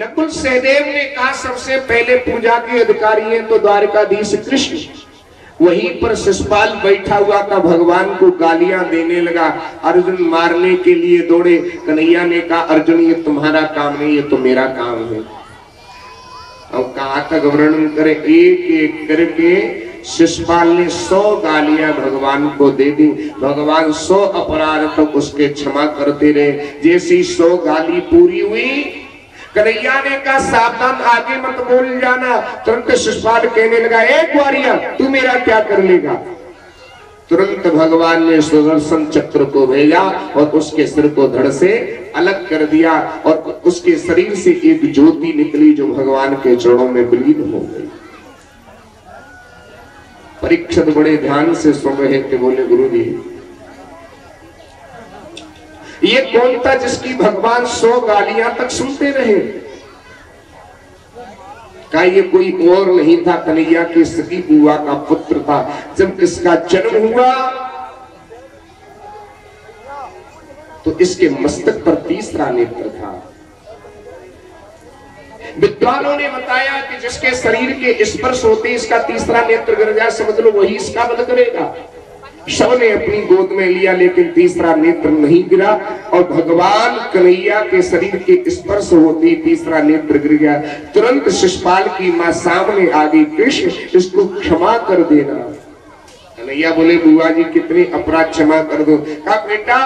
नकुल सहदेव ने कहा सबसे पहले पूजा के अधिकारी हैं तो द्वारकाधीश कृष्ण। वहीं पर शिशुपाल बैठा हुआ था, भगवान को गालियां देने लगा। अर्जुन मारने के लिए दौड़े। कन्हैया ने कहा अर्जुन ये तुम्हारा काम नहीं, ये तो मेरा काम है। अब कहाँ तक वर्णन करे, एक एक करके शिशुपाल ने 100 गालियां भगवान को दे दी। भगवान 100 अपराध तक उसके क्षमा करते रहे। जैसी 100 गाली पूरी हुई, कन्हैया ने कहा सावधान आगे मत बोल जाना। तुरंत शिशुपाल कहने लगा एक ग्वारिया तू मेरा क्या कर लेगा। तुरंत भगवान ने सुदर्शन चक्र को भेजा और उसके सिर को धड़ से अलग कर दिया और उसके शरीर से एक ज्योति निकली जो भगवान के चरणों में विलीन हो गई। परीक्षित बड़े ध्यान से सुन रहे थे, बोले गुरु जी ये कौन था जिसकी भगवान 100 गालियां तक सुनते रहे। का ये कोई और नहीं था, कन्हैया की सगी बुआ का पुत्र था। जब इसका जन्म हुआ तो इसके मस्तक पर तीसरा नेत्र था। विद्वानों ने बताया कि जिसके शरीर के स्पर्श होते इसका तीसरा नेत्र गिर जाए, समझ लो वही इसका वध करेगा। सब ने अपनी गोद में लिया लेकिन तीसरा नेत्र नहीं गिरा और भगवान कन्हैया के शरीर के स्पर्श होते तीसरा नेत्र गिर गया। तुरंत शिशुपाल की मां सामने आ गई, कृष्ण इसको क्षमा कर देना। कन्हैया बोले बुआ जी कितने अपराध क्षमा कर दो। कहा बेटा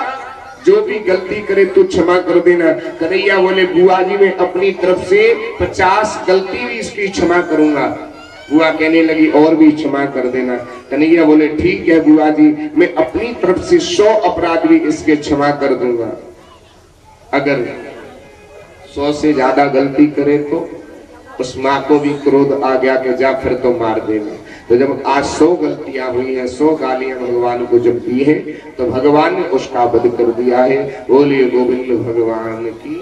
जो भी गलती करे तो क्षमा कर देना। कन्हैया बोले बुआ जी मैं अपनी तरफ से 50 गलती भी इसकी क्षमा करूंगा। बुआ कहने लगी और भी क्षमा कर देना। कन्हैया बोले ठीक है बुआ जी मैं अपनी तरफ से 100 अपराध भी इसके क्षमा कर दूंगा। अगर 100 से ज्यादा गलती करे तो उस माँ को भी क्रोध आ गया कि जा फिर तो मार देना। तो जब आज 100 गलतियां हुई हैं, 100 गालियां भगवान को जब दी है तो भगवान ने उसका वध कर दिया है। बोलिए गोविंद भगवान की।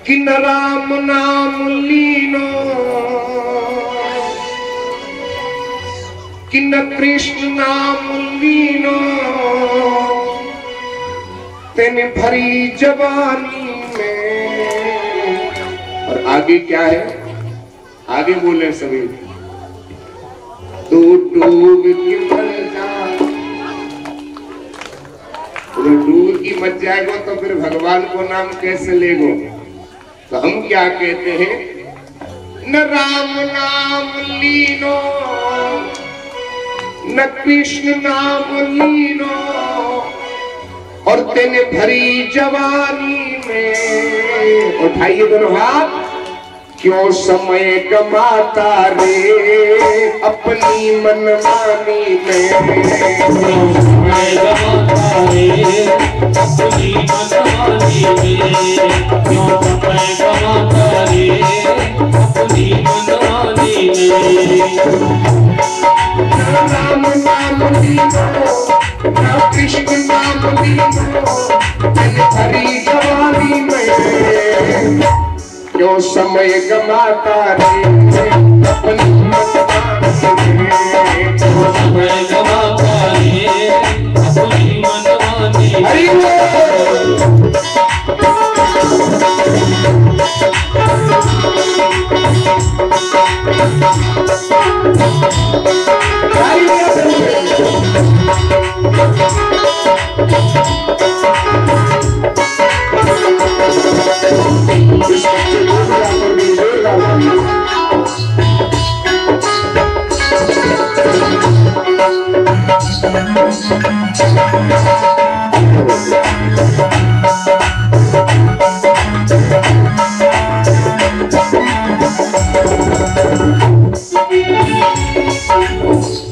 कि न राम नाम लीनो कि न कृष्ण नाम लीनो तेने भरी जवानी में। और आगे क्या है, आगे बोले सभी तू डूब की मर जा। डूब की मत जाएगो तो फिर भगवान को नाम कैसे लेगो। तो हम क्या कहते हैं, न राम नाम लीनो न कृष्ण नाम लीनो और तेने भरी जवानी में। उठाइए दोनों हाथ। क्यों समय गमाता रे अपनी मनमानी में। क्यों समय गमाता रे अपनी मनमानी में। क्यों समय गमाता रे अपनी मनमानी में। राम नाम लीनो न कृष्ण नाम लीनो तेने भरी जवानी में। क्यों समय गमाता रे अपनी मनमानी में। क्यों समय गमाता रे अपनी मनमानी में।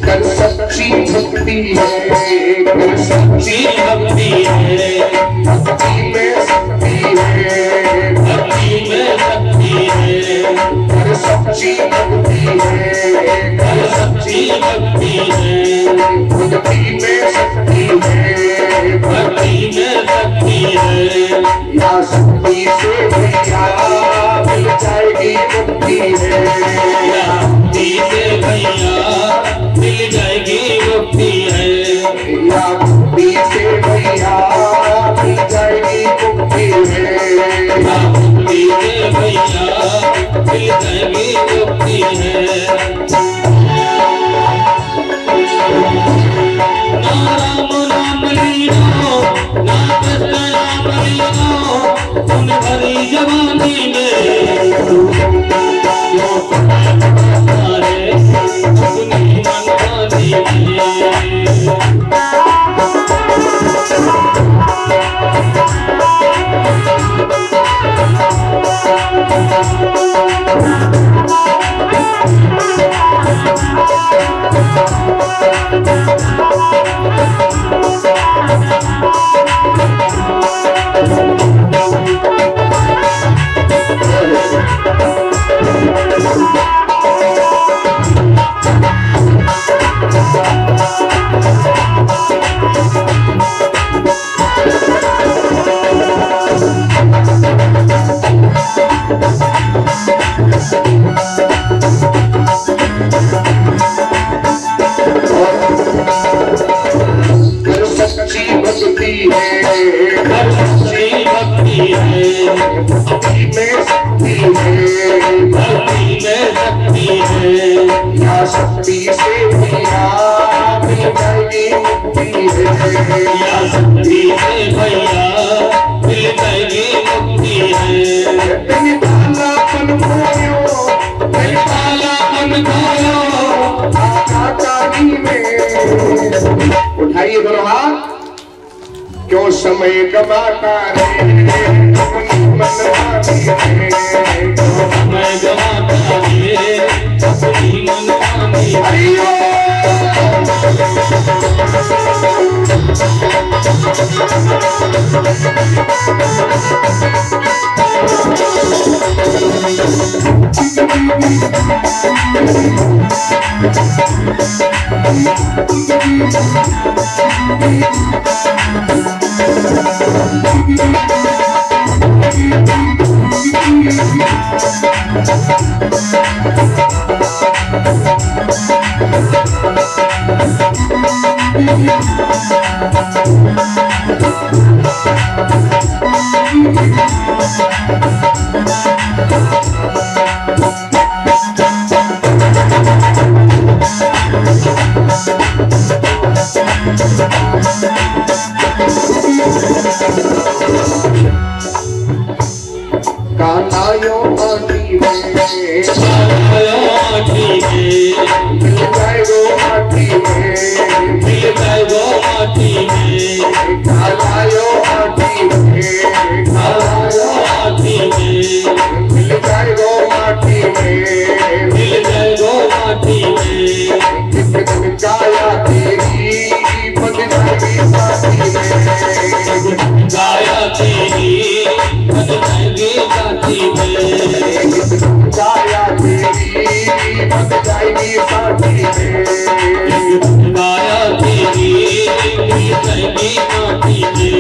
कर सच्ची भक्ति है, कर सच्ची भक्ति है, भक्ति में शक्ति है, भक्ति में शक्ति है। कर सच्ची भक्ति है, कर सच्ची भक्ति है, भक्ति में शक्ति है, भक्ति में शक्ति है। या शक्ति से भैया मिल जाएगी मुक्ति है। या भक्ति से भैया मिल जाएगी मुक्ति है। या मिल जाएगी मुक्ति है। ना राम नाम लियो ना कृष्ण नाम लियो, तुम भरी जवानी में क्यों तुम्हारे अपनी मनमानी में। शक्ति से भैया मिल जाएगी मुक्ति है, या शक्ति से भैया मिल जाएगी मुक्ति है। तेरी कालापन खोयो, तेरी कालापन खोयो आकाशानी में। उठाइए दोनों हाथ, क्यों समय गवाता रे अपनी मनमानी में, क्यों समय गवाता रे अपनी मनमानी में। कालायो माटी में, कालायो माटी में, मिल जाएगो माटी में, मिल जाएगो माटी में। कालायो माटी में, कालायो माटी में, मिल जाएगो माटी में, मिल जाएगो माटी में। एक दिन काया तेरी बन जाएगी माटी में, काया तेरी बन जाएगी माटी में, काया तेरी बन जाएगी माटी में, काया तेरी बन जाएगी माटी में।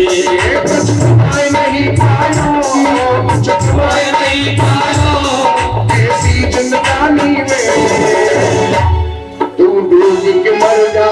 कुछ कमाए नहीं पायो, कुछ कमाए नहीं पायो ऐसी जिंदगानी में, तू डूब के मर जा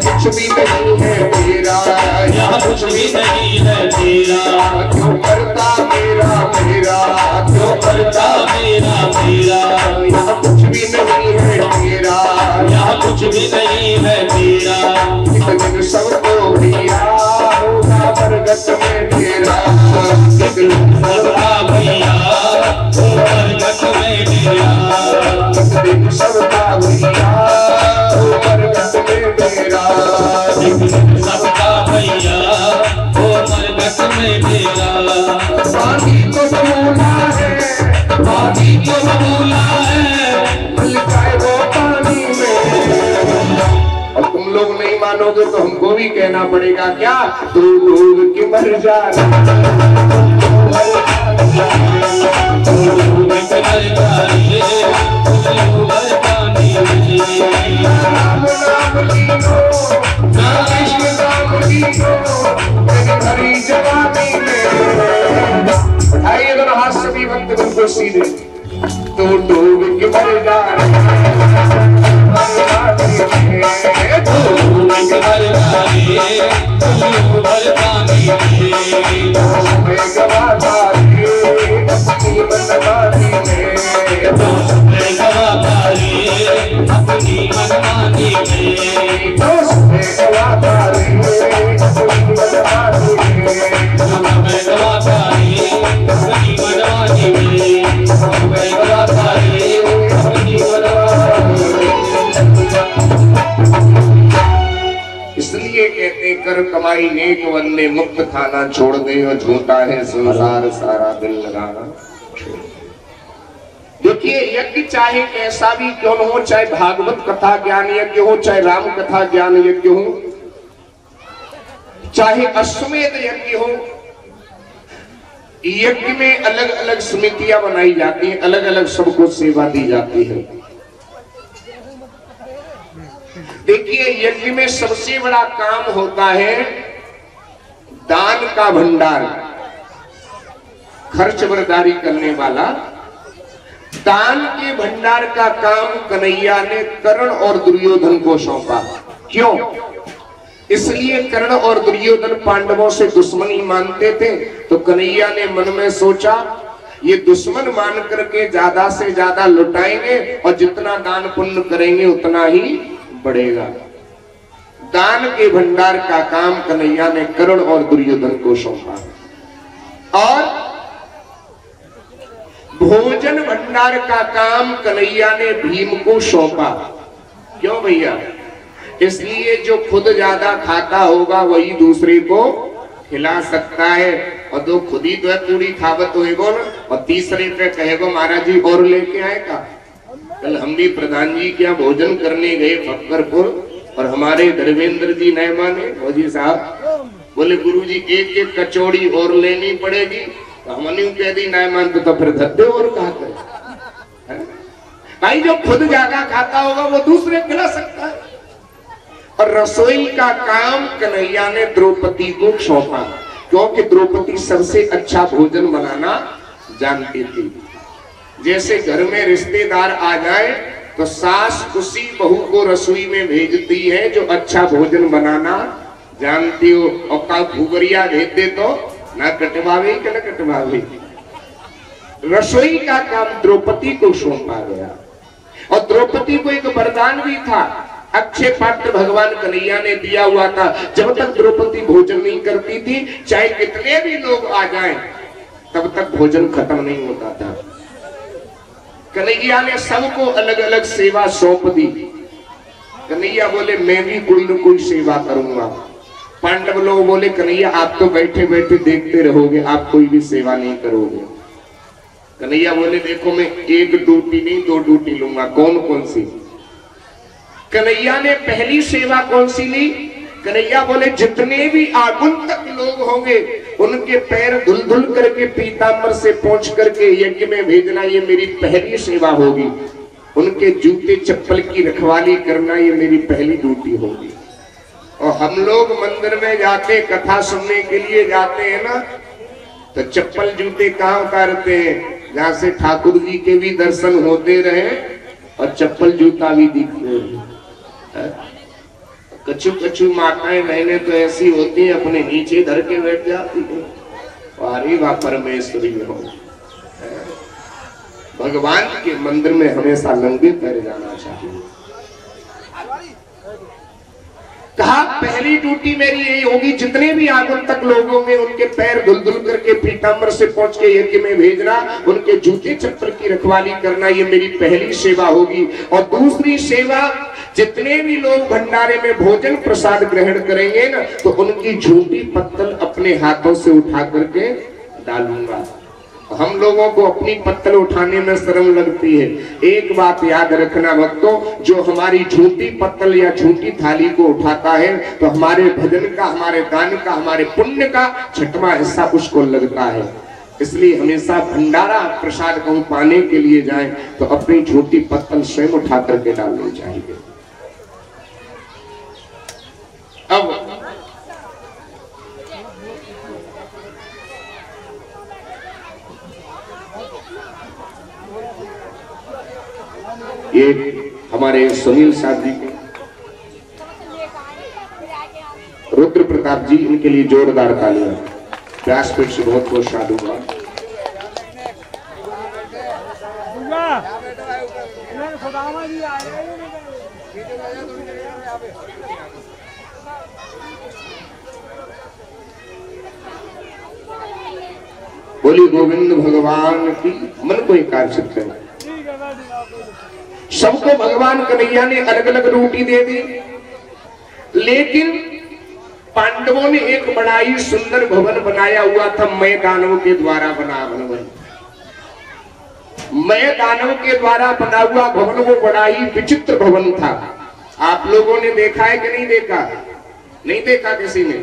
कुछ भी नहीं है तेरा, यहाँ कुछ भी नहीं है तेरा। क्यों करता मेरा मेरा, क्यों करता मेरा मेरा। यहाँ कुछ भी नहीं है तेरा, यहाँ कुछ भी नहीं है तेरा। एक दिन सबको भैया होगा बरगद में तेरा, एक दिन सबका भैया बरगद में तेरा, एक दिन सबका भैया बरगद में तेरा। सबका भैया वो मरघट में डेरा। पानी तो बबूला है, पानी तो बबूला है, मिल जाए वो पानी में। और तुम लोग नहीं मानोगे तो हमको भी कहना पड़ेगा क्या, तू डूब के मर जाना, राम नाम लीनो, कृष्ण नाम लीनो, हरी जवानी में। उठाइए दोनों हाथ सभी भक्त बिल्कुल सीधे, तू डूब के मर जाना, अपनी मनमानी में इसलिए कहते कर कमाई नेक वन्ने मुक्त खाना छोड़ दे, और झूठा है संसार सारा दिल लगाना। देखिए यज्ञ चाहे कैसा भी क्यों न हो, चाहे भागवत कथा ज्ञान यज्ञ हो, चाहे राम कथा ज्ञान यज्ञ हो, चाहे अश्वमेध यज्ञ हो, यज्ञ में अलग अलग समितियां बनाई जाती हैं, अलग अलग सबको सेवा दी जाती है। देखिए यज्ञ में सबसे बड़ा काम होता है दान का भंडार, खर्च बर्दारी करने वाला। दान के भंडार का काम कन्हैया ने कर्ण और दुर्योधन को सौंपा। क्यों? इसलिए कर्ण और दुर्योधन पांडवों से दुश्मनी मानते थे, तो कन्हैया ने मन में सोचा ये दुश्मन मान करके ज्यादा से ज्यादा लुटाएंगे, और जितना दान पुण्य करेंगे उतना ही बढ़ेगा। दान के भंडार का काम कन्हैया ने कर्ण और दुर्योधन को सौंपा, और भोजन भंडार का काम कन्हैया ने भीम को सौंपा। क्यों भैया? इसलिए जो खुद ज्यादा खाता होगा वही दूसरे को खिला सकता है, और जो खुद ही तो है पूरी खावत होएगो ना, और तीसरे पे कहेगो महाराज जी और लेके आएगा। कल हम भी प्रधान जी क्या भोजन करने गए फक्करपुर, और हमारे धर्मेंद्र जी नए माने फौजी साहब बोले गुरुजी एक एक कचौड़ी और लेनी पड़ेगी, तो हमने कह दी नए मानते तो फिर धद्दे और कहा करे। भाई जो खुद ज्यादा खाता होगा वो दूसरे खिला सकता है। और रसोई का काम कन्हैया ने द्रौपदी को सौंपा, क्योंकि द्रौपदी सबसे अच्छा भोजन बनाना जानती थी। जैसे घर में रिश्तेदार आ जाए तो सास उसी बहू को रसोई में भेजती है जो अच्छा भोजन बनाना जानती हो, और का भूगरिया भेज दे तो ना कटवावे कि ना कटवावे। रसोई का काम द्रौपदी को सौंपा गया, और द्रौपदी को एक वरदान भी था, अक्षय पात्र भगवान कन्हैया ने दिया हुआ था। जब तक द्रौपदी भोजन नहीं करती थी, चाहे कितने भी लोग आ जाएं, तब तक भोजन खत्म नहीं होता था। कन्हैया ने सबको अलग अलग सेवा सौंप दी। कन्हैया बोले मैं भी कोई न कोई सेवा करूंगा। पांडव लोग बोले कन्हैया आप तो बैठे बैठे देखते रहोगे, आप कोई भी सेवा नहीं करोगे। कन्हैया बोले देखो मैं एक ड्यूटी नहीं 2 ड्यूटी लूंगा। कौन कौन सी? कन्हैया ने पहली सेवा कौन सी ली? कन्हैया बोले जितने भी आगंतुक लोग होंगे उनके पैर धुल धुल करके पीतांबर से पोंछ करके यज्ञ में भेजना, ये मेरी पहली सेवा होगी। उनके जूते चप्पल की रखवाली करना ये मेरी पहली ड्यूटी होगी। और हम लोग मंदिर में जाके कथा सुनने के लिए जाते हैं ना, तो चप्पल जूते कहाँ उतारते हैं? जहाँ से ठाकुर जी के भी दर्शन होते रहे और चप्पल जूता भी दिखते रहे। कछु कछु माताएं बहनें तो ऐसी होती हैं अपने नीचे धर के बैठ जाती है। अरे वाह परमेश्वरी हो, भगवान के मंदिर में हमेशा नंगे पैर जाना चाहिए। कहा पहली ड्यूटी मेरी यही होगी, जितने भी आगंतुक लोग होंगे उनके पैर धुल धुल करके पीताम्बर से पहुंच के यज्ञ में भेजना, उनके जूते चप्पल की रखवाली करना, ये मेरी पहली सेवा होगी। और दूसरी सेवा, जितने भी लोग भंडारे में भोजन प्रसाद ग्रहण करेंगे ना, तो उनकी झूठी पत्तल अपने हाथों से उठा करके डालूंगा। हम लोगों को अपनी पत्तल उठाने में शर्म लगती है। एक बात याद रखना भक्तों, जो हमारी झूठी पत्तल या झूठी थाली को उठाता है तो हमारे भजन का, हमारे दान का, हमारे पुण्य का छठवां हिस्सा उसको लगता है। इसलिए हमेशा भंडारा प्रसाद को पाने के लिए जाएं तो अपनी झूठी पत्तल स्वयं उठा करके डालनी चाहिए। अब ये हमारे सुनील साहब जी को, रुद्र प्रताप जी, इनके लिए जोरदार तालियां। व्यासपीठ से बहुत बहुत साधुवाद। बोली गोविंद भगवान की। मन को एकाग्रचित करें। सबको भगवान कन्हैया ने अलग अलग रोटी दे दी, लेकिन पांडवों ने एक बड़ा ही सुंदर भवन बनाया हुआ था। मैं दानव के द्वारा बना भवन, मैं दानव के द्वारा बना हुआ भवन, वो बड़ा ही विचित्र भवन था। आप लोगों ने देखा है कि नहीं देखा? नहीं देखा किसी ने?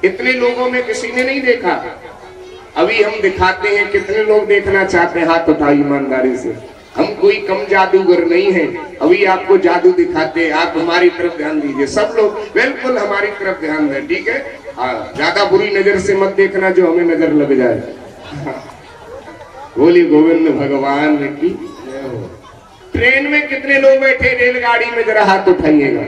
इतने लोगों में किसी ने नहीं देखा? अभी हम दिखाते हैं, कितने लोग देखना चाहते हैं? हाथ उठाओ ईमानदारी से। हम कोई कम जादूगर नहीं है, अभी आपको जादू दिखाते हैं। आप हमारी तरफ ध्यान दीजिए, सब लोग बिल्कुल हमारी तरफ ध्यान दें, ठीक है? हाँ, ज्यादा बुरी नजर से मत देखना जो हमें नजर लग जाए। बोली गोविंद भगवान की। ट्रेन में कितने लोग बैठे? रेलगाड़ी में जरा हाथ उठाइएगा।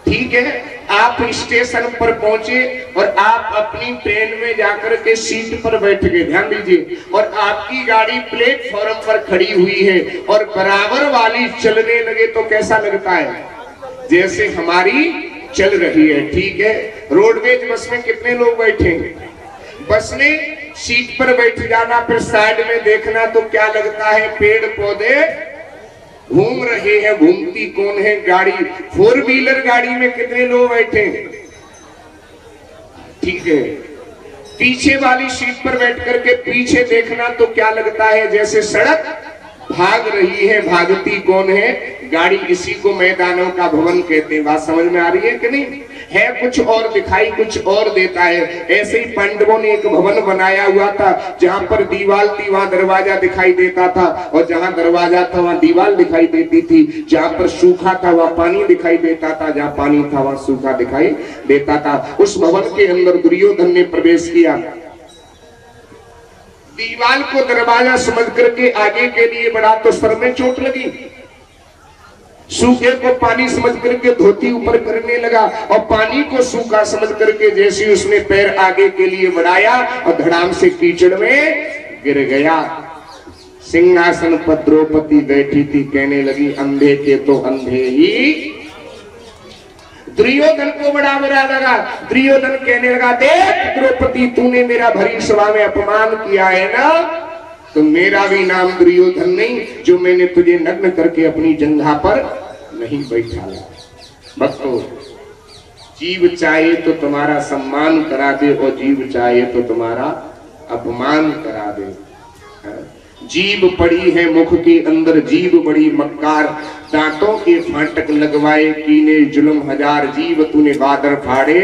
ठीक है, आप स्टेशन पर पहुंचे और आप अपनी ट्रेन में जाकर के सीट पर बैठ गए, ध्यान दीजिए, और आपकी गाड़ी प्लेटफॉर्म पर खड़ी हुई है और बराबर वाली चलने लगे तो कैसा लगता है? जैसे हमारी चल रही है। ठीक है, रोडवेज बस में कितने लोग बैठे? बस में सीट पर बैठ जाना, फिर साइड में देखना तो क्या लगता है? पेड़ पौधे घूम रहे हैं। घूमती कौन है? गाड़ी। 4 व्हीलर गाड़ी में कितने लोग बैठे? ठीक है, पीछे वाली सीट पर बैठ करके पीछे देखना तो क्या लगता है? जैसे सड़क भाग रही है। भागती कौन है? गाड़ी। इसी को मैं दानव का भवन कहते हैं। बात समझ में आ रही है कि नहीं? है कुछ और, दिखाई कुछ और देता है। ऐसे ही पांडवों ने एक भवन बनाया हुआ था, जहां पर दीवार थी वहां दरवाजा दिखाई देता था, और जहां दरवाजा था वहां दीवार दिखाई देती थी। जहां पर सूखा था वहां पानी दिखाई देता था, जहां पानी था वहां सूखा दिखाई देता था। उस भवन के अंदर दुर्योधन ने प्रवेश किया। दीवार को दरवाजा समझ करके आगे के लिए बढ़ा तो सर में चोट लगी। सूखे को पानी समझ करके धोती ऊपर करने लगा, और पानी को सूखा समझ करके जैसे उसने पैर आगे के लिए बढ़ाया और धड़ाम से कीचड़ में गिर गया। सिंहासन पर द्रौपदी बैठी थी, कहने लगी अंधे के तो अंधे ही। दुर्योधन को बड़ा बुरा लगा। दुर्योधन कहने लगा, देख द्रौपदी, तूने मेरा भरी सभा में अपमान किया है ना, तो मेरा भी नाम दुर्योधन नहीं, जो मैंने तुझे नग्न करके अपनी जंघा पर नहीं बैठाया। भक्तों, जीव चाहे तो तुम्हारा सम्मान करा दे, और जीव चाहे तो तुम्हारा अपमान करा दे। जीभ पड़ी है मुख के अंदर, जीभ बड़ी मक्कार, दांतों के फाटक लगवाए, कीने जुल्म हजार, जीव तूने बादर फाड़े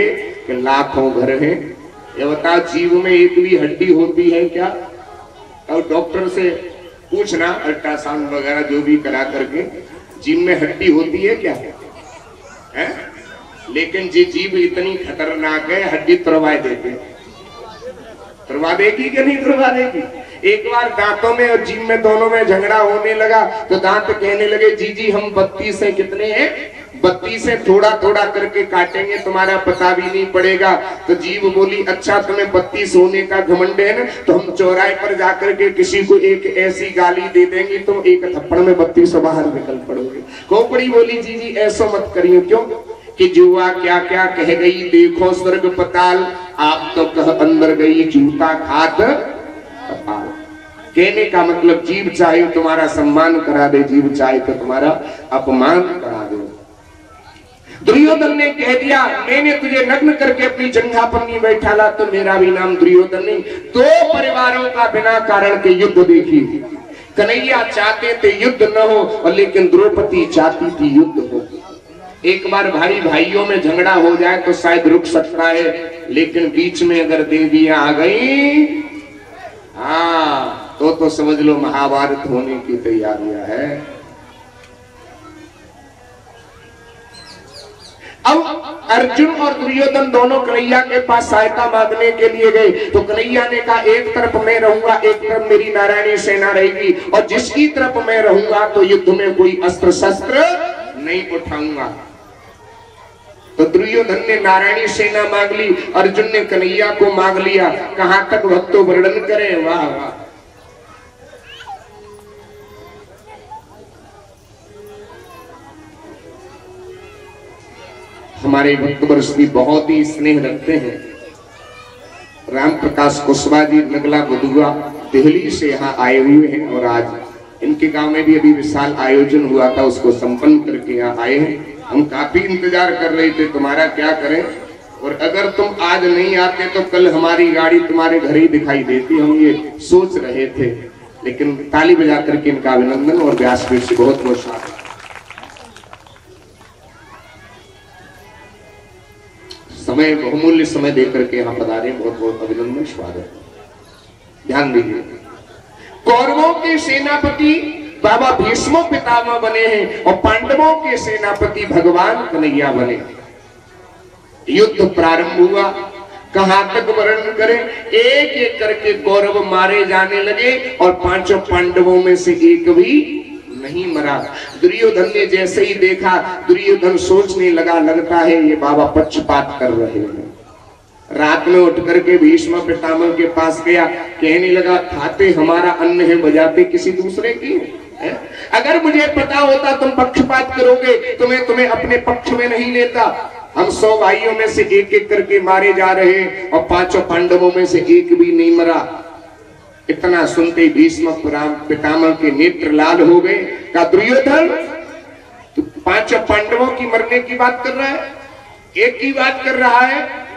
कि लाखों घर है। ये बता, जीव में एक भी हड्डी होती है क्या? और डॉक्टर से पूछना, अल्ट्रासाउंड वगैरह जो भी करा करके, जीभ में हड्डी होती है क्या? है? लेकिन जी जीभ इतनी खतरनाक है, हड्डी तुड़वा देते। तुड़वा देगी कि नहीं तुड़वा देगी? एक बार दांतों में और जीभ में दोनों में झगड़ा होने लगा, तो दांत कहने लगे, जी जी हम 32 हैं, कितने हैं? बत्ती से थोड़ा थोड़ा करके काटेंगे, तुम्हारा पता भी नहीं पड़ेगा। तो जीव बोली, अच्छा तुम्हें बत्ती सोने का घमंड है ना, तो हम चौराहे पर जाकर के किसी को एक ऐसी गाली दे देंगे, तुम एक थप्पड़ में बत्ती से बाहर निकल पड़ोगे। खोपड़ी बोली, जी जी ऐसा मत करियो। क्यों? कि जुआ क्या क्या कह गई, देखो स्वर्ग पताल, आप तो कह अंदर गई जूता खात कपाल। कहने का मतलब जीव चाहे तुम्हारा सम्मान करा दे, जीव चाहे तो तुम्हारा अपमान करा दे। दुर्योधन ने कह दिया, मैंने तुझे नग्न करके अपनी जंघा पर नहीं बैठाला तो मेरा भी नाम दुर्योधन नहीं। दो परिवारों का बिना कारण के युद्ध देखी। कन्हैया चाहते थे युद्ध न हो, और लेकिन द्रौपदी चाहती थी युद्ध हो। एक बार भाई भाइयों में झगड़ा हो जाए तो शायद रुक सकता है, लेकिन बीच में अगर देवियां आ गई, हाँ तो समझ लो महाभारत होने की तैयारियां है। अब अर्जुन और दुर्योधन दोनों कन्हैया के पास सहायता मांगने के लिए गए। तो कन्हैया ने कहा, एक तरफ मैं रहूंगा, एक तरफ मेरी नारायणी सेना रहेगी, और जिसकी तरफ मैं रहूंगा तो युद्ध में कोई अस्त्र शस्त्र नहीं उठाऊंगा। तो दुर्योधन ने नारायणी सेना मांग ली, अर्जुन ने कन्हैया को मांग लिया। कहां तक भक्तों वर्णन करें, वाह वाह। हमारे भक्त वर्ष भी बहुत ही स्नेह रखते हैं। राम प्रकाश कुशवाहा जी नगला बदुआ दिल्ली से यहाँ आए हुए हैं, और आज इनके गांव में भी अभी विशाल आयोजन हुआ था, उसको संपन्न करके यहाँ आए हैं। हम काफी इंतजार कर रहे थे, तुम्हारा क्या करें, और अगर तुम आज नहीं आते तो कल हमारी गाड़ी तुम्हारे घर ही दिखाई देती, हम ये सोच रहे थे। लेकिन ताली बजा करके इनका अभिनंदन और व्यासपीठ से बहुत बहुत स्वागत। समय बहुमूल्य समय देकर के यहाँ पधारे, बहुत बहुत अभिनंदन स्वागत। ध्यान दीजिए, कौरवों के सेनापति बाबा भीष्म पितामह बने हैं, और पांडवों के सेनापति भगवान कन्हैया बने। युद्ध प्रारंभ हुआ, कहां तक वर्णन करें, एक एक करके कौरव मारे जाने लगे, और पांचों पांडवों में से एक भी नहीं मरा। दुर्योधन ने जैसे ही देखा, दुर्योधन सोचने लगा, लगता है ये बाबा पक्षपात कर रहे हैं। रात में उठ करके भीष्म पितामह के पास गया, कहने लगा, खाते हमारा अन्न है, बजाते किसी दूसरे की है? अगर मुझे पता होता तुम पक्षपात करोगे तो मैं तुम्हें अपने पक्ष में नहीं लेता। हम 100 भाइयों में से एक एक करके मारे जा रहे, और पांचों पांडवों में से एक भी नहीं मरा। इतना सुनते भीष्म पितामह के नेत्र लाल हो गए। का दुर्योधन तो पांचों पांडवों की मरने की बात कर रहा है, एक की बात कर रहा है।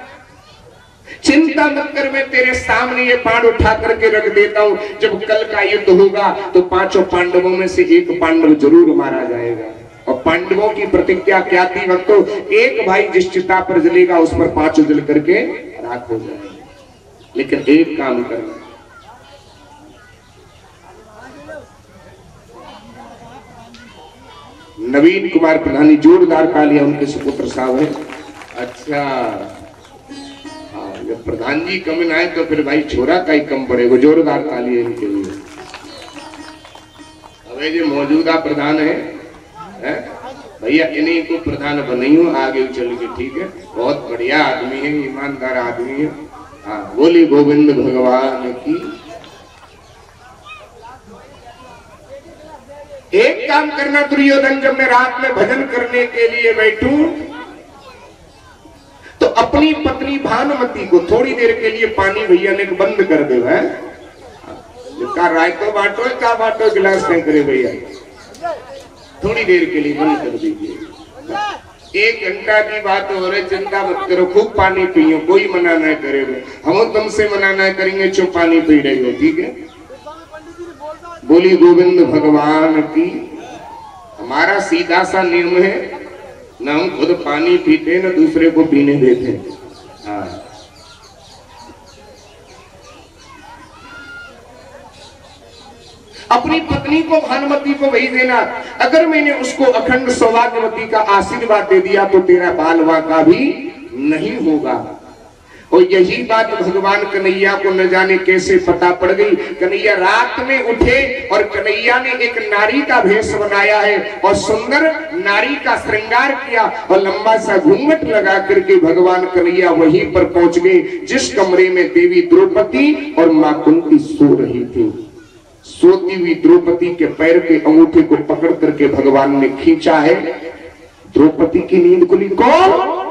चिंता मत कर, मैं तेरे सामने ये बाण उठा करके रख देता हूं। जब कल का युद्ध होगा तो पांचों पांडवों में से एक पांडव जरूर मारा जाएगा। और पांडवों की प्रतिज्ञा क्या थी भक्तों, एक भाई जिस चिता पर जलेगा उस पर पांचों जल करके राख हो जाएंगे। लेकिन एक काम करना, नवीन कुमार प्रधानी जोरदार तालियां उनके सुपुत्र साहब है। अच्छा जब प्रधान जी कम न आए तो फिर भाई छोरा का ही कम पड़ेगा, जोरदार तालियां इनके लिए। अब जो मौजूदा प्रधान है भैया, इन्हीं को प्रधान बनाइयो आगे चल के, ठीक है। बहुत बढ़िया आदमी है, ईमानदार आदमी है। हाँ, बोली गोविंद भगवान की। एक काम करना दुर्योधन, जब मैं रात में भजन करने के लिए बैठूं तो अपनी पत्नी भानुमति को थोड़ी देर के लिए पानी भैया ने बंद कर दे। राय तो बांटो, क्या बांटो, गिलास नहीं करे भैया, थोड़ी देर के लिए बंद कर दीजिए। 1 घंटा की बात हो रही, चिंता मत करो, खूब पानी पियो, कोई मना नहीं करेगा। हम तुमसे मना नहीं करेंगे, चुप पानी पी रहे हो, ठीक है। बोली गोविंद भगवान की। हमारा सीधा सा नियम है, ना हम खुद पानी पीते ना दूसरे को पीने देते। हाँ, अपनी पत्नी को भानुमति को वही देना। अगर मैंने उसको अखंड सौभाग्यवती का आशीर्वाद दे दिया तो तेरा बालवा का भी नहीं होगा। और यही बात भगवान कन्हैया को न जाने कैसे पता पड़ गई। कन्हैया रात में उठे और कन्हैया ने एक नारी का भेष बनाया है और सुंदर नारी का श्रृंगार किया और लंबा सा घूंघट लगा करके भगवान कन्हैया वहीं पर पहुंच गए जिस कमरे में देवी द्रौपदी और मां कुंती सो रही थी। सोती हुई द्रौपदी के पैर के अंगूठे को पकड़ करके भगवान ने खींचा है। द्रौपदी की नींद खुली। कौन?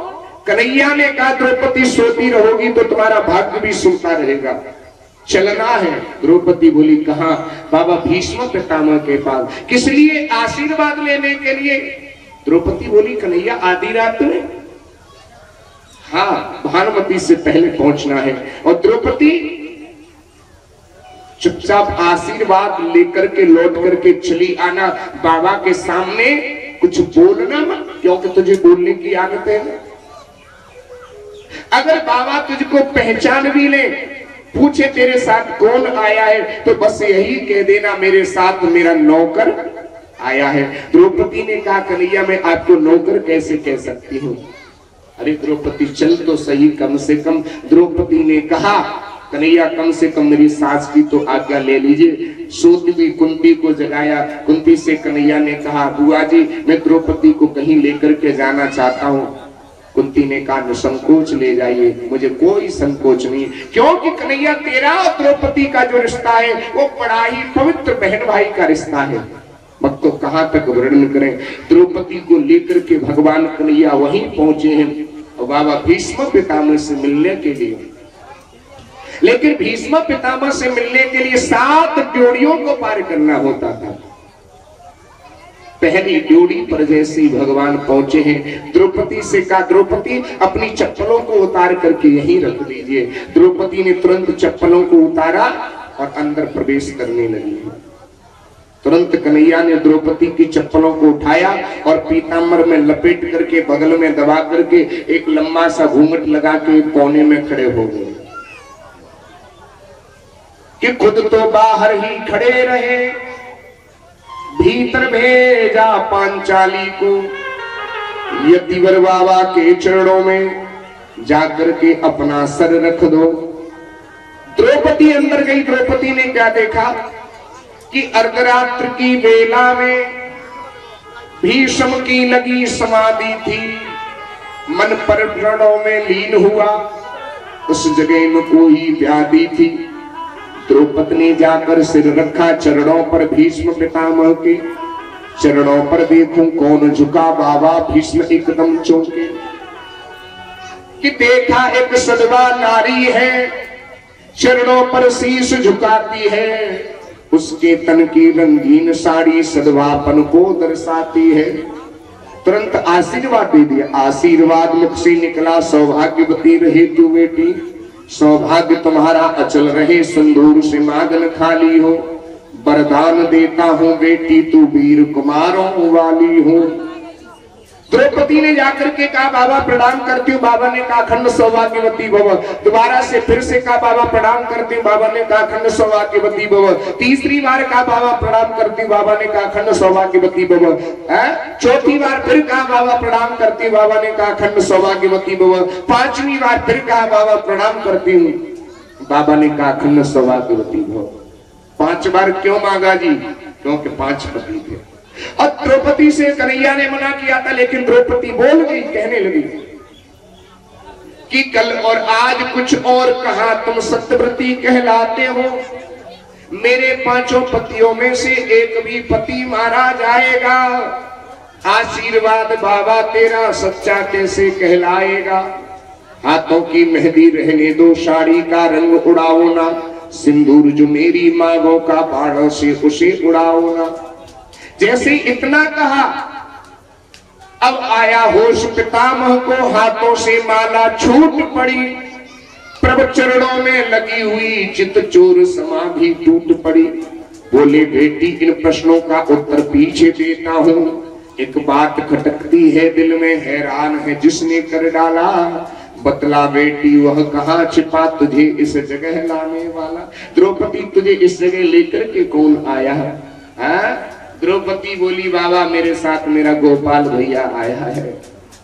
कन्हैया ने कहा द्रौपदी सोती रहोगी तो तुम्हारा भाग्य भी सुनता रहेगा, चलना है। द्रौपदी बोली कहां? बाबा भीष्म पितामह के पास। किस लिए? आशीर्वाद लेने के लिए। द्रौपदी बोली कन्हैया आधी रात में? हाँ, भानुमति से पहले पहुंचना है। और द्रौपदी चुपचाप आशीर्वाद लेकर के लौट करके चली आना। बाबा के सामने कुछ बोलना मत, क्योंकि तुझे बोलने की आदत है। अगर बाबा तुझको पहचान भी ले, पूछे तेरे साथ कौन आया है, तो बस यही कह देना मेरे साथ मेरा नौकर आया है। द्रौपदी ने कहा कन्हैया मैं आपको नौकर कैसे कह सकती हूँ? अरे द्रौपदी चल तो सही कम से कम। द्रौपदी ने कहा कन्हैया कम से कम मेरी सास की तो आज्ञा ले लीजिए। सोती हुई कुंती को जगाया। कुंती से कन्हैया ने कहा बुआ जी मैं द्रौपदी को कहीं लेकर के जाना चाहता हूँ। कुंती ने कहा निसंकोच ले जाइए, मुझे कोई संकोच नहीं, क्योंकि कन्हैया तेरा और द्रौपदी का जो रिश्ता है वो बड़ा ही पवित्र बहन भाई का रिश्ता है। मत तो कहां तक वर्णन करें। द्रौपदी को लेकर के भगवान कन्हैया वहीं पहुंचे हैं और बाबा भीष्म पितामह से मिलने के लिए। लेकिन भीष्म पितामह से मिलने के लिए 7 ड्योढ़ियों को पार करना होता था। पहली ड्योढ़ी पर जैसे भगवान पहुंचे हैं, द्रौपदी से कहा द्रौपदी अपनी चप्पलों को उतार करके यहीं रख दीजिए। द्रौपदी ने तुरंत चप्पलों को उतारा और अंदर प्रवेश करने लगी। तुरंत कन्हैया ने द्रौपदी की चप्पलों को उठाया और पीतांबर में लपेट करके बगल में दबा करके एक लंबा सा घूंघट लगा के कोने में खड़े हो गए कि खुद तो बाहर ही खड़े रहे, भीतर भेजा पांचाली को। यतिवर बाबा के चरणों में जाकर के अपना सर रख दो। द्रौपदी अंदर गई। द्रौपदी ने क्या देखा कि अर्धरात्र की बेला में भीष्म की लगी समाधि थी। मन पर प्रणों में लीन हुआ। उस जगह में कोई व्याधि थी। द्रौपदी ने जाकर सिर रखा चरणों पर, भीष्म पितामह के चरणों पर। देखूं कौन झुका? बाबा भीष्म एकदम चौंके कि देखा एक सदवा नारी है, चरणों पर शीश झुकाती है। उसके तन की रंगीन साड़ी सदवापन को दर्शाती है। तुरंत आशीर्वाद दे दिया। आशीर्वाद मुख से निकला सौभाग्यवती रहे तू बेटी, सौभाग्य तुम्हारा अचल रहे, सिंदूर से मांगन खाली हो। वरदान देता हूँ बेटी तू वीर कुमारों वाली हो। द्रौपदी ने जाकर के कहा बाबा प्रणाम करती हूँ। बाबा ने कहा अखंड सौभाग्यवती भव। दोबारा से फिर से कहा बाबा प्रणाम करती हूँ। बाबा ने कहा अखंड सौभाग्यवती भव। तीसरी बार कहा बाबा प्रणाम करती हूँ। बाबा ने कहा अखंड सौभाग्यवती भव। चौथी बार फिर कहा बाबा प्रणाम करती हूँ। बाबा ने कहा अखंड सौभाग्यवती भव। 5वीं बार फिर कहा बाबा प्रणाम करती हूँ। बाबा ने कहा अखंड सौभाग्यवती भव। 5 बार क्यों मांगा जी? क्योंकि 5 पति थे। और द्रौपदी से कन्हैया ने मना किया था, लेकिन द्रौपदी बोल गई, कहने लगी कि कल और आज कुछ और कहा, तुम सत्यव्रती कहलाते हो। मेरे 5 पतियों में से एक भी पति मारा जाएगा। आशीर्वाद बाबा तेरा सच्चा कैसे कहलाएगा। हाथों की मेहंदी रहने दो, साड़ी का रंग उड़ाओ ना, सिंदूर जो मेरी मांगों का बाणों से उसे उड़ाओ ना। जैसे इतना कहा, अब आया होश पितामह को, हाथों से माला छूट पड़ी। प्रभु चरणों में लगी हुई चित चोर समाधि टूट पड़ी। बोले बेटी इन प्रश्नों का उत्तर पीछे देता हूं। एक बात खटकती है दिल में, हैरान है जिसने कर डाला। बतला बेटी वह कहाँ छिपा तुझे इस जगह लाने वाला। द्रौपदी तुझे इस जगह लेकर के कौन आया है? द्रौपदी बोली बाबा मेरे साथ मेरा गोपाल भैया आया है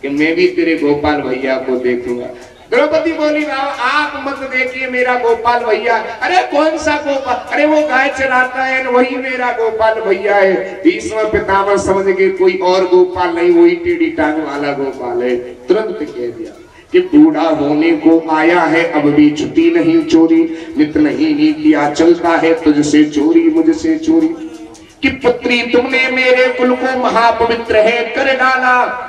कि मैं भी तेरे गोपाल भैया को देखूंगा। द्रौपदी बोली आप मत देखिए मेरा गोपाल भैया। अरे कौन सा गोपाल? अरे वो गाय चराता है न, वही मेरा गोपाल भैया है। भीष्म पितामह समझ के कोई और गोपाल नहीं, वही टेढ़ी टांग वाला गोपाल है। तुरंत कह दिया कि बूढ़ा होने को आया है, अब भी छुट्टी नहीं चोरी, नित नहीं किया चलता है तुझसे चोरी मुझसे चोरी। कि पुत्री तुमने मेरे कुल को महापवित्र है कर डाला।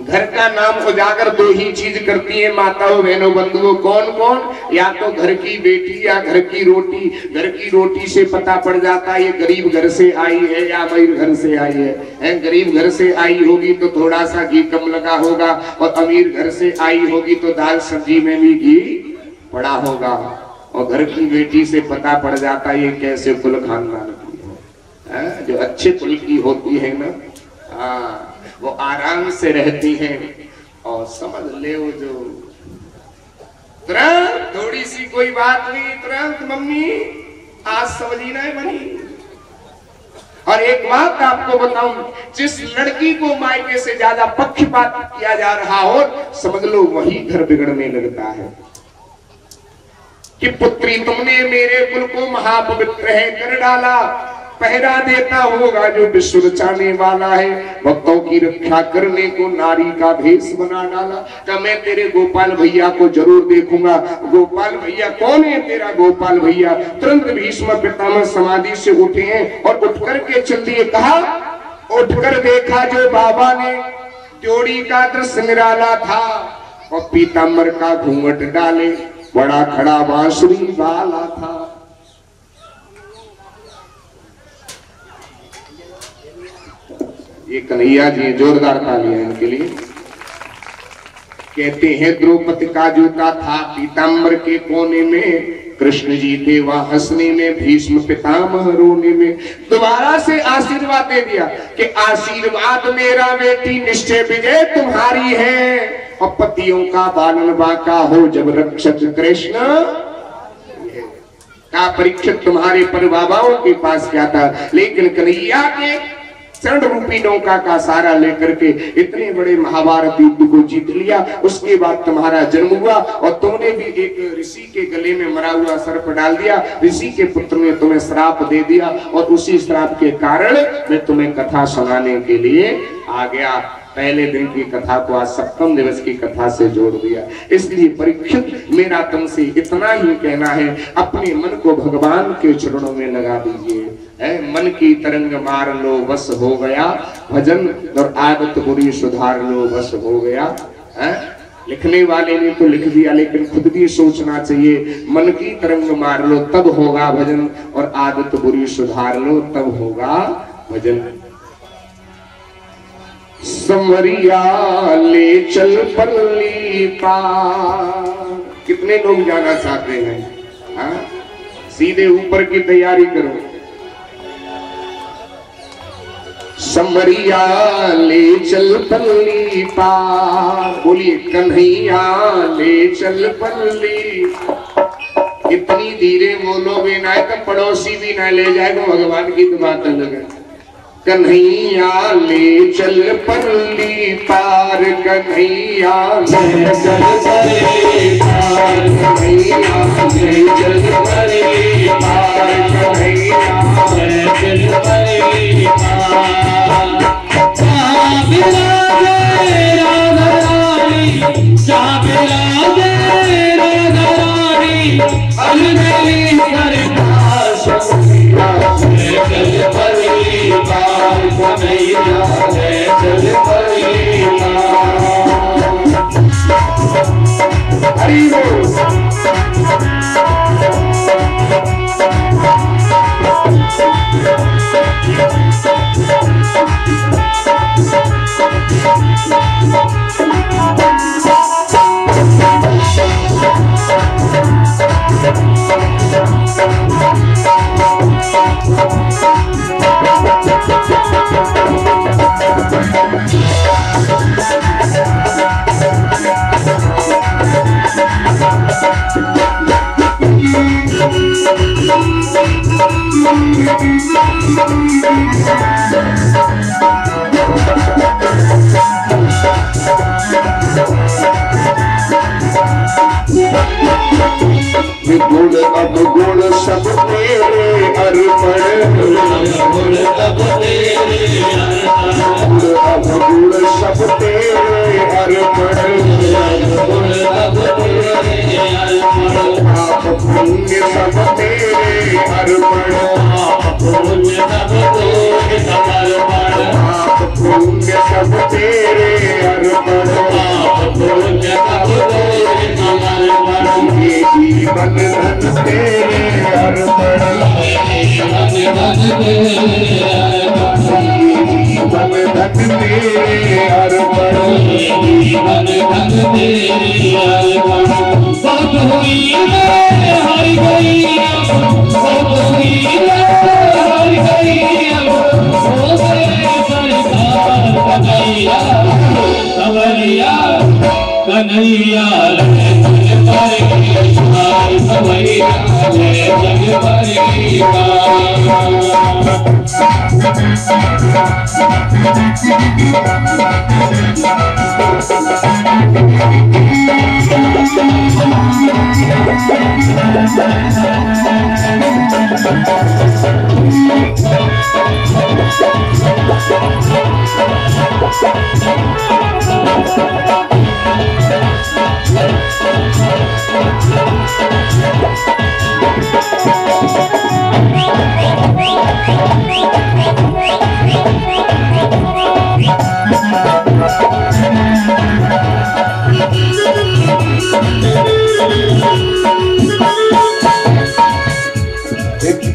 घर का नाम उजागर दो ही चीज करती है माताओं बहनों बंधुओं, कौन कौन? या तो घर की बेटी या घर की रोटी। घर की रोटी से पता पड़ जाता है ये गरीब घर से आई है या अमीर घर से आई है। गरीब घर से आई होगी तो थोड़ा सा घी कम लगा होगा, और अमीर घर से आई होगी तो दाल सब्जी में भी घी पड़ा होगा। और घर की बेटी से पता पड़ जाता है ये कैसे कुल खानदान की है। जो अच्छे कुल की होती है ना, हाँ, वो आराम से रहती हैं। और समझ ले वो जो तुरंत थोड़ी सी कोई बात नहीं, तुरंत मम्मी आज समझी ना बनी। और एक बात आपको बताऊं, जिस लड़की को मायके से ज्यादा पक्षपात किया जा रहा हो, समझ लो वही घर बिगड़ने लगता है। कि पुत्री तुमने मेरे कुल को महापवित्र है कर डाला, पहरा देता होगा जो विश्व रचाने वाला है, भक्तों की रक्षा करने को नारी का भेष बना डाला। तो मैं तेरे गोपाल भैया को जरूर देखूंगा। गोपाल भैया कौन है तेरा गोपाल भैया? तुरंत भीष्म पितामह समाधि से उठे हैं और उठ करके चल दिए। कहा उठकर देखा जो बाबा ने, जोड़ी का दृश्य निराला था, और पीताम्बर का घूंघट डाले बड़ा खड़ा बांसुरी वाला था। ये कन्हैया जी जोरदार तालियां इनके लिए। कहते हैं द्रौपदी का जूता था पीताम्बर के कोने में, कृष्ण जी थे वहां हंसने में, भीष्म पितामह रोने में। दोबारा से आशीर्वाद दे दिया कि आशीर्वाद मेरा बेटी निश्चय विजय तुम्हारी है, और पतियों का बालन बांका हो जब रक्षक कृष्ण का। परीक्षित तुम्हारे पर बाबाओं के पास क्या था, लेकिन कन्हैया के चरण रूपी नौका का सहारा लेकर के इतने बड़े महाभारत युद्ध को जीत लिया। उसके बाद तुम्हारा जन्म हुआ और तुमने भी एक ऋषि के गले में मरा हुआ सर्प डाल दिया। ऋषि के पुत्र ने तुम्हें श्राप दे दिया, और उसी श्राप के कारण मैं तुम्हें कथा सुनाने के लिए आ गया। पहले दिन की कथा को आज सप्तम दिवस की कथा से जोड़ दिया। इसलिए परीक्षित मेरा तुमसे इतना ही कहना है, अपने मन को भगवान के चरणों में लगा दीजिए। मन की तरंग मार लो बस हो गया, भजन और आदत बुरी सुधार लो बस हो गया। लिखने वाले ने तो लिख दिया, लेकिन खुद भी सोचना चाहिए। मन की तरंग मार लो तब होगा भजन, और आदत बुरी सुधार लो तब होगा भजन। संवरिया ले चल पल्ली पार। कितने लोग जाना चाहते हैं? हाँ, सीधे ऊपर की तैयारी करो। संवरिया ले चल पल्ली पार, बोलिए कन्हैया ले चल पल्ली। इतनी धीरे बोलोगे ना तो पड़ोसी भी ना ले जाएगा, भगवान की तो बात अलग है। कन्हैया ले चल पल्ली पार, कन्हैया ले चल पल्ली पार, कन्हैया ले चल पल्ली पार, कन्हैया ले चल पल्ली पार। जहाँ विराजे राधा रानी, जहाँ विराजे राधा रानी, अलगली सरकार संगैया ले चल पल्ली पार, कन्हैया ले चल पल्ली पार। हरि बोल। गुण अब गुण सब तेरे अर्पण, गुण अब गुण सब तेरे अर्पण, पाप पुण्य सब तेरे अर्पण, पाप पुण्य सब तेरे अर्पण, ये जीवन धन तेरे अर्पण, ये जीवन धन तेरे अर्पण, बहुत हुई हार गई, बहुत हुई हार गई, कन्हैया कन्हैया कन्हैया कन्हैया जग भर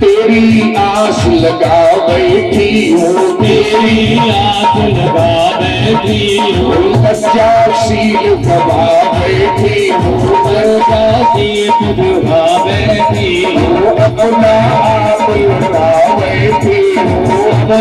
तेरी आस लगा बैठी हूँ, तेरी आस लगा बैठी हूँ, सच्चा शील दबा बैठी हूँ, सच्चा शील दबा बैठी हूँ, अपना आप लगा बैठी हूँ, अपना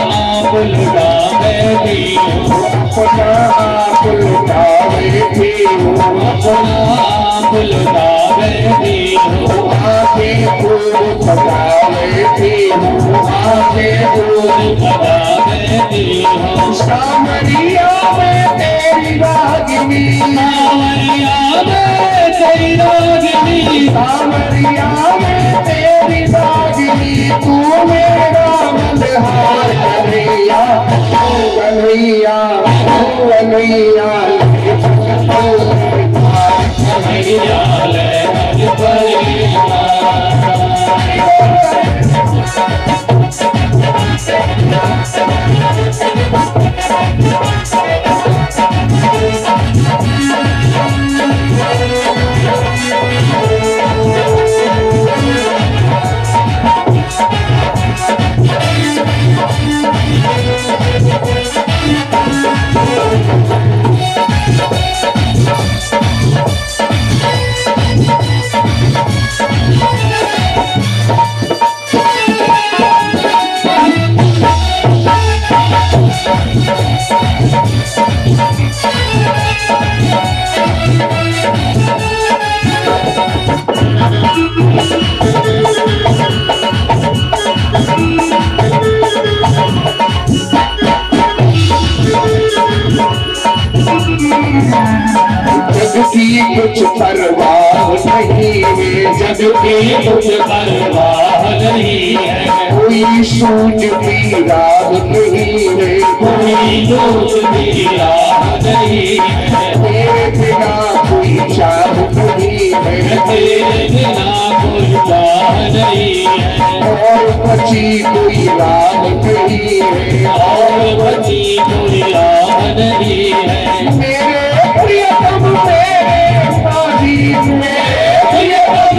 आप लगा बैठी हूँ, अपना आप लगा बैठी हूँ, अपना आप लगा बैठी हूँ, आंखें फूल सजा बैठी हूँ, आंखें फूल लगा बैठी हूँ, सामरिया में तेरी रागिनी, सावरिया में तेरी रागिनी, सामरिया में तेरी रागिनी, तू मेरा मल्हार कन्हैया, कन्हैया कन्हैया कन्हैया ले जग जग की कुछ परवाह नहीं है, जग की कुछ परवाह नहीं है, कोई सूझती राह नहीं है, कोई दूसरी राह नहीं है, तेरे बिना कोई चाह नहीं है, तेरे बिना कोई चाह नहीं है, और बची कोई राह नहीं है, और बची कोई राह नहीं है, मेरे प्रियतम मेरे साथी, मेरे प्रियतम